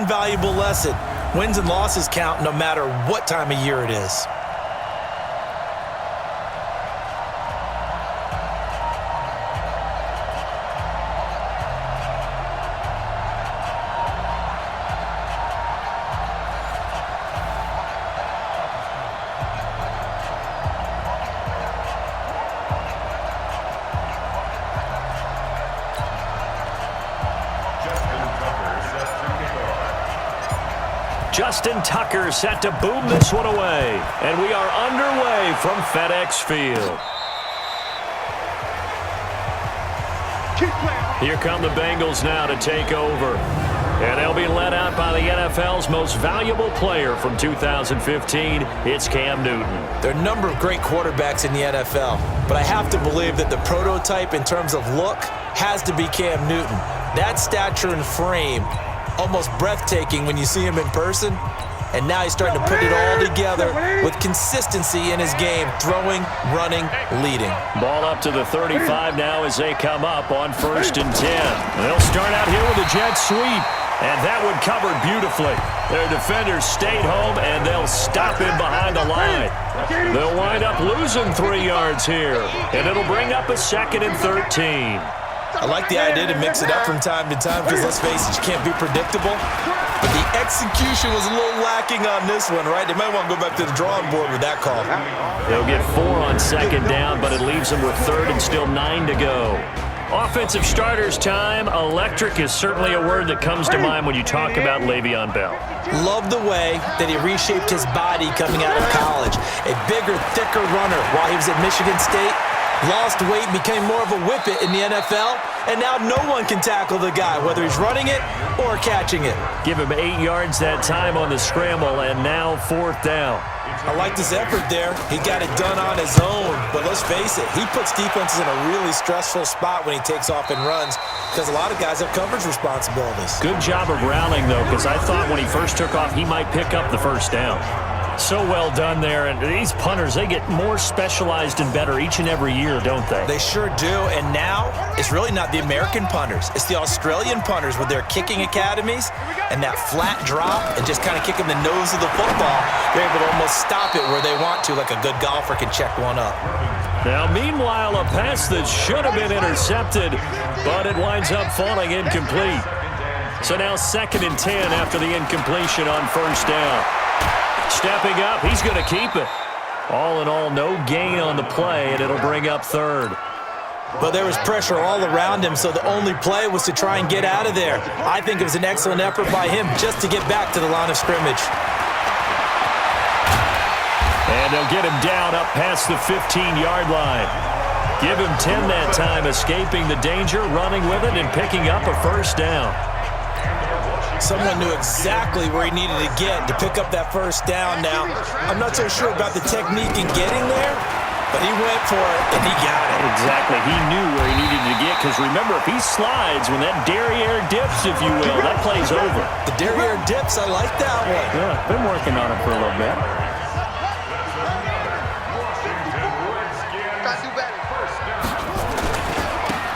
one valuable lesson. Wins and losses count no matter what time of year it is. Justin Tucker set to boom this one away. And we are underway from FedEx Field. Here come the Bengals now to take over. And they'll be led out by the NFL's most valuable player from 2015. It's Cam Newton. There are a number of great quarterbacks in the NFL, but I have to believe that the prototype in terms of look has to be Cam Newton. That stature and frame, almost breathtaking when you see him in person. And now he's starting to put it all together with consistency in his game, throwing, running, leading. Ball up to the 35 now as they come up on 1st and 10. They'll start out here with a jet sweep, and that one covered beautifully. Their defenders stayed home, and they'll stop him behind the line. They'll wind up losing 3 yards here, and it'll bring up a 2nd and 13. I like the idea to mix it up from time to time because, let's face it, you can't be predictable. But the execution was a little lacking on this one, right? They might want to go back to the drawing board with that call. They'll get 4 on 2nd down, but it leaves them with 3rd and still 9 to go. Offensive starters time. Electric is certainly a word that comes to mind when you talk about Le'Veon Bell. Love the way that he reshaped his body coming out of college. A bigger, thicker runner while he was at Michigan State. Lost weight, became more of a whippet in the NFL, and now no one can tackle the guy, whether he's running it or catching it. Give him 8 yards that time on the scramble, and now 4th down. I like this effort there. He got it done on his own, but let's face it, he puts defenses in a really stressful spot when he takes off and runs because a lot of guys have coverage responsibilities. Good job of rallying, though, because I thought when he first took off, he might pick up the 1st down. So well done there, and these punters, they get more specialized and better each and every year, don't they? They sure do, and now it's really not the American punters. It's the Australian punters with their kicking academies and that flat drop and just kind of kicking the nose of the football. They're able to almost stop it where they want to, like a good golfer can check one up. Now, meanwhile, a pass that should have been intercepted, but it winds up falling incomplete. So now 2nd and 10 after the incompletion on 1st down. Stepping up, he's going to keep it. All in all, no gain on the play, and it'll bring up 3rd. But there was pressure all around him, so the only play was to try and get out of there. I think it was an excellent effort by him just to get back to the line of scrimmage. And they'll get him down up past the 15-yard line. Give him 10 that time, escaping the danger, running with it, and picking up a 1st down. Someone knew exactly where he needed to get to pick up that 1st down now. I'm not so sure about the technique in getting there, but he went for it, and he got it. Exactly. He knew where he needed to get, because remember, if he slides, when that derriere dips, if you will, that play's over. The derriere dips, I like that one. Yeah, been working on it for a little bit.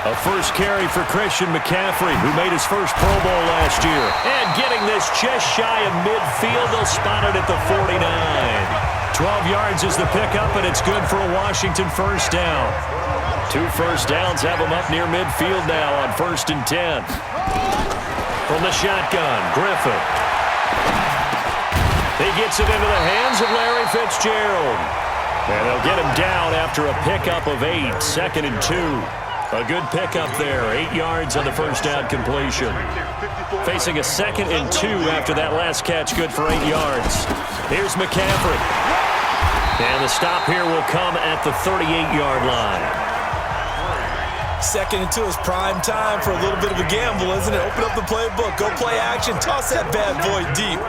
A 1st carry for Christian McCaffrey, who made his first Pro Bowl last year. And getting this just shy of midfield, they'll spot it at the 49. 12 yards is the pickup, and it's good for a Washington 1st down. 2 first downs have them up near midfield now on 1st and 10. From the shotgun, Griffin. He gets it into the hands of Larry Fitzgerald. And they'll get him down after a pickup of 8, 2nd and 2. A good pickup there, 8 yards on the 1st down completion. Facing a 2nd and 2 after that last catch, good for 8 yards. Here's McCaffrey. And the stop here will come at the 38-yard line. 2nd and 2 is prime time for a little bit of a gamble, isn't it? Open up the playbook, go play action, toss that bad boy deep.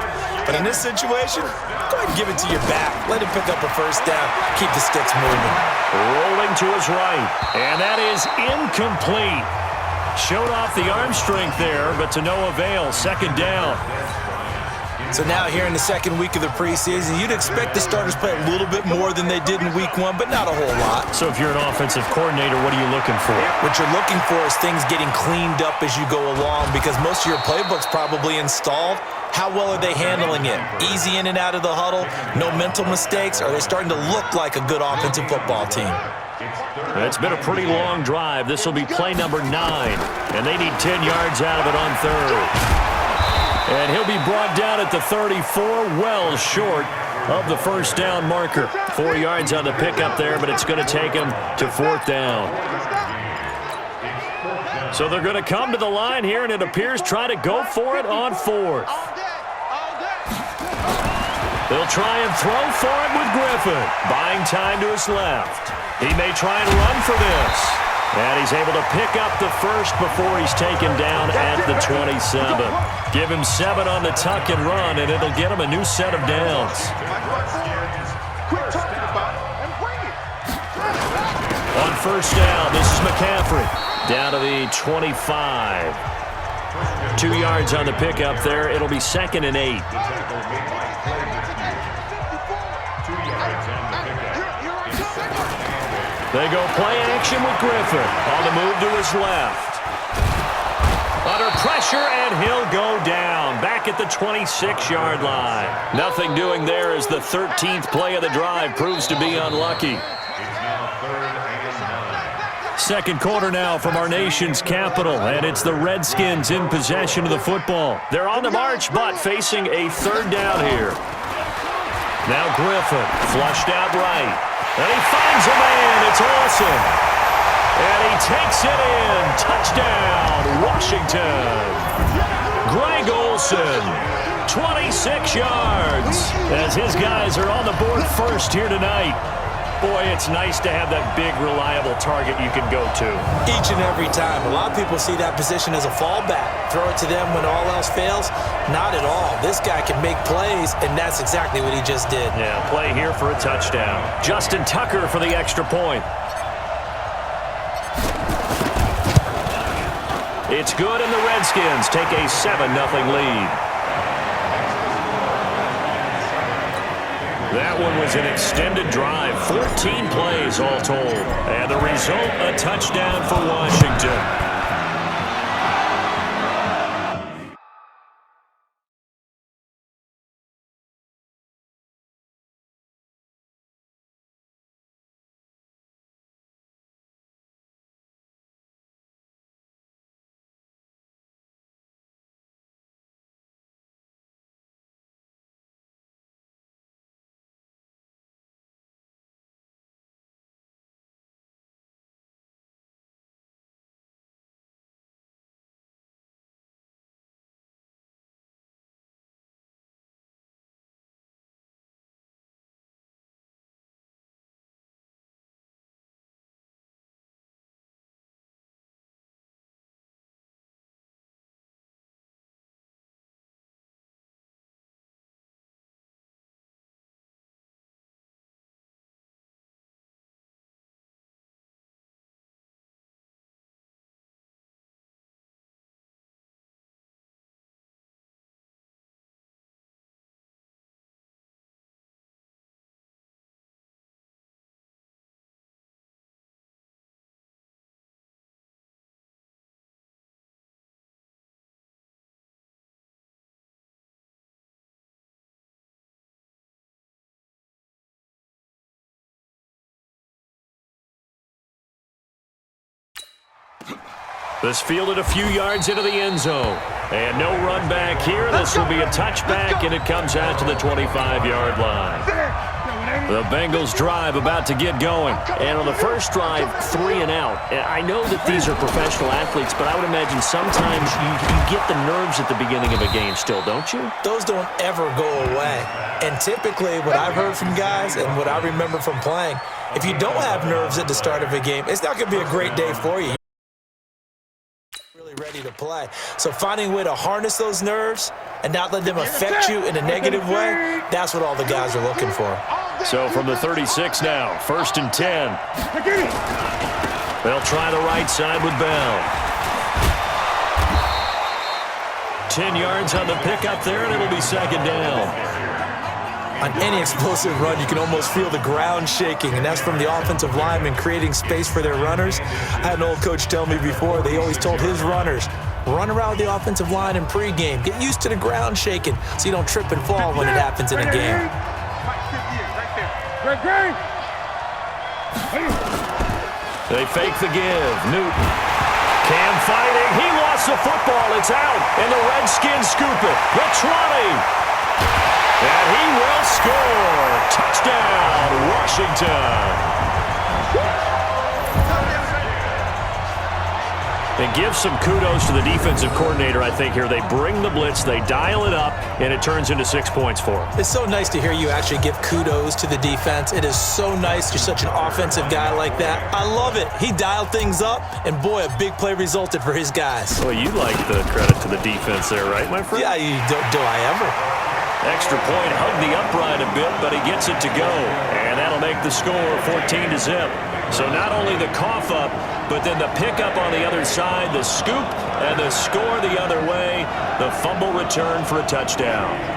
But in this situation, go ahead and give it to your back. Let him pick up a 1st down. Keep the sticks moving. Rolling to his right, and that is incomplete. Showed off the arm strength there, but to no avail. 2nd down. So now here in the second week of the preseason, you'd expect the starters play a little bit more than they did in week 1, but not a whole lot. So if you're an offensive coordinator, what are you looking for? What you're looking for is things getting cleaned up as you go along, because most of your playbook's probably installed. How well are they handling it? Easy in and out of the huddle? No mental mistakes? Are they starting to look like a good offensive football team? It's been a pretty long drive. This will be play number 9, and they need 10 yards out of it on third. And he'll be brought down at the 34, well short of the first down marker. 4 yards on the pickup there, but it's going to take him to 4th down. So they're going to come to the line here, and it appears try to go for it on 4th. They'll try and throw for it with Griffin. Buying time to his left. He may try and run for this. And he's able to pick up the first before he's taken down at the 27. Give him 7 on the tuck and run, and it'll get him a new set of downs. On first down, this is McCaffrey. Down to the 25. 2 yards on the pickup there. It'll be 2nd and 8. They go play action with Griffin. On the move to his left. Under pressure, and he'll go down. Back at the 26-yard line. Nothing doing there as the 13th play of the drive proves to be unlucky. Second quarter now from our nation's capital, and it's the Redskins in possession of the football. They're on the march, but facing a 3rd down here. Now Griffin, flushed out right. And he finds a man. It's awesome. And he takes it in. Touchdown, Washington. Greg Olsen, 26 yards. As his guys are on the board first here tonight. Boy, it's nice to have that big, reliable target you can go to. Each and every time. A lot of people see that position as a fallback. Throw it to them when all else fails. Not at all. This guy can make plays, and that's exactly what he just did. Yeah, play here for a touchdown. Justin Tucker for the extra point. It's good, and the Redskins take a 7-0 lead. That one was an extended drive, 14 plays all told. And the result, a touchdown for Washington. This fielded a few yards into the end zone. And no run back here. This will be a touchback, and it comes out to the 25-yard line. The Bengals drive about to get going. And on the first drive, 3 and out. I know that these are professional athletes, but I would imagine sometimes you get the nerves at the beginning of a game still, don't you? Those don't ever go away. And typically, what I've heard from guys and what I remember from playing, if you don't have nerves at the start of a game, it's not going to be a great day for you. Ready to play. So finding a way to harness those nerves and not let them affect you in a negative way, that's what all the guys are looking for. So from the 36 now, 1st and 10. They'll try the right side with Bell. 10 yards on the pickup there, and it'll be second down. On any explosive run, you can almost feel the ground shaking, and that's from the offensive linemen creating space for their runners. I had an old coach tell me before, they always told his runners, run around the offensive line in pregame. Get used to the ground shaking so you don't trip and fall when it happens in a game. They fake the give. Newton. Cam fighting. He lost the football. It's out. And the Redskins scoop it. The 20. And he will score. Touchdown, Washington. And give some kudos to the defensive coordinator, I think, here. They bring the blitz, they dial it up, and it turns into 6 points for them. It's so nice to hear you actually give kudos to the defense. It is so nice. You're such an offensive guy like that. I love it. He dialed things up, and boy, a big play resulted for his guys. Well, you like the credit to the defense there, right, my friend? Yeah, do I ever? Extra point, hugged the upright a bit, but he gets it to go. And that'll make the score 14-0. So not only the cough up, but then the pickup on the other side, the scoop, and the score the other way, the fumble return for a touchdown.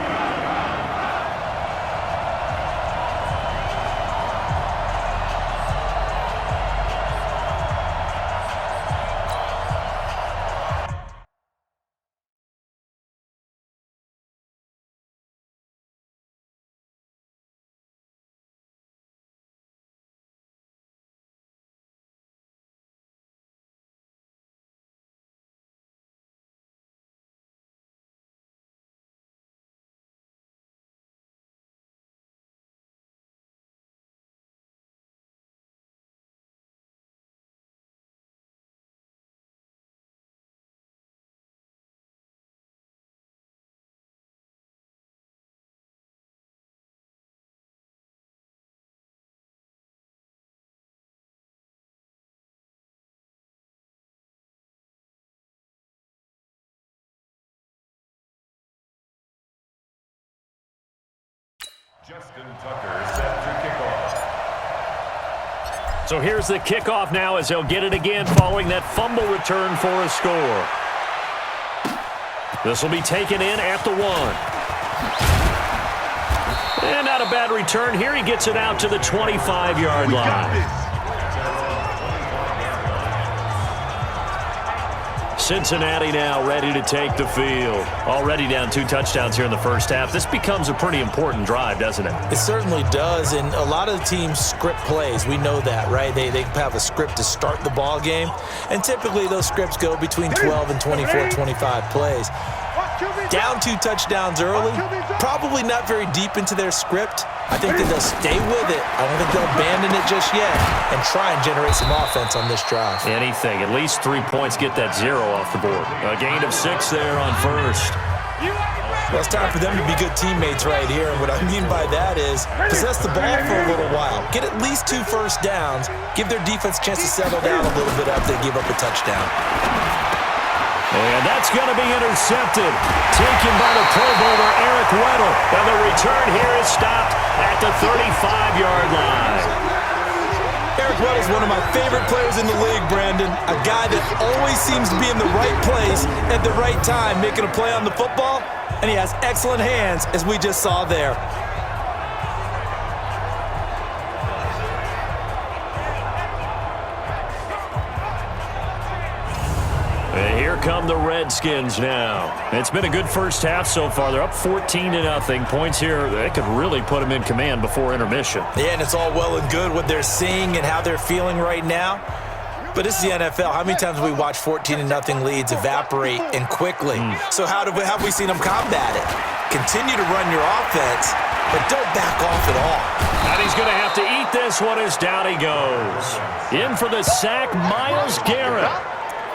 Justin Tucker set to kickoff. So here's the kickoff now as they'll get it again following that fumble return for a score. This will be taken in at the 1. And not a bad return here. He gets it out to the 25-yard line. Cincinnati now ready to take the field. Already down 2 touchdowns here in the first half. This becomes a pretty important drive, doesn't it? It certainly does, and a lot of the teams script plays. We know that, right? They have a script to start the ball game, and typically those scripts go between 12 and 24, 25 plays. Down 2 touchdowns early, probably not very deep into their script. I think that they'll stay with it. I don't think they'll abandon it just yet and try and generate some offense on this drive. Anything. At least 3 points, get that 0 off the board. A gain of 6 there on first. Well, it's time for them to be good teammates right here. And what I mean by that is possess the ball for a little while. Get at least 2 first downs. Give their defense a chance to settle down a little bit after they give up a touchdown. And that's going to be intercepted. Taken by the Pro Bowler, Eric Weddle. And the return here is stopped at the 35-yard line. Eric Weddle is one of my favorite players in the league, Brandon. A guy that always seems to be in the right place at the right time, making a play on the football. And he has excellent hands, as we just saw there. And here come the Redskins now. It's been a good first half so far. They're up 14-0. Points here, they could really put them in command before intermission. Yeah, and it's all well and good what they're seeing and how they're feeling right now. But this is the NFL. How many times have we watched 14-0 leads evaporate and quickly? So how have we seen them combat it? Continue to run your offense, but don't back off at all. And he's going to have to eat this one as down he goes. In for the sack, Myles Garrett.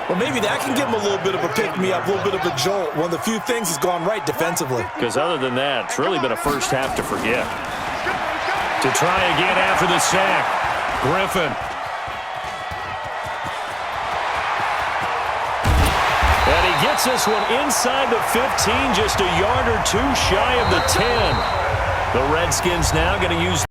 Well, maybe that can give him a little bit of a pick-me-up, a little bit of a jolt. One of the few things has gone right defensively. Because other than that, it's really been a first half to forget. To try again after the sack, Griffin. And he gets this one inside the 15, just a yard or 2 shy of the 10. The Redskins now going to use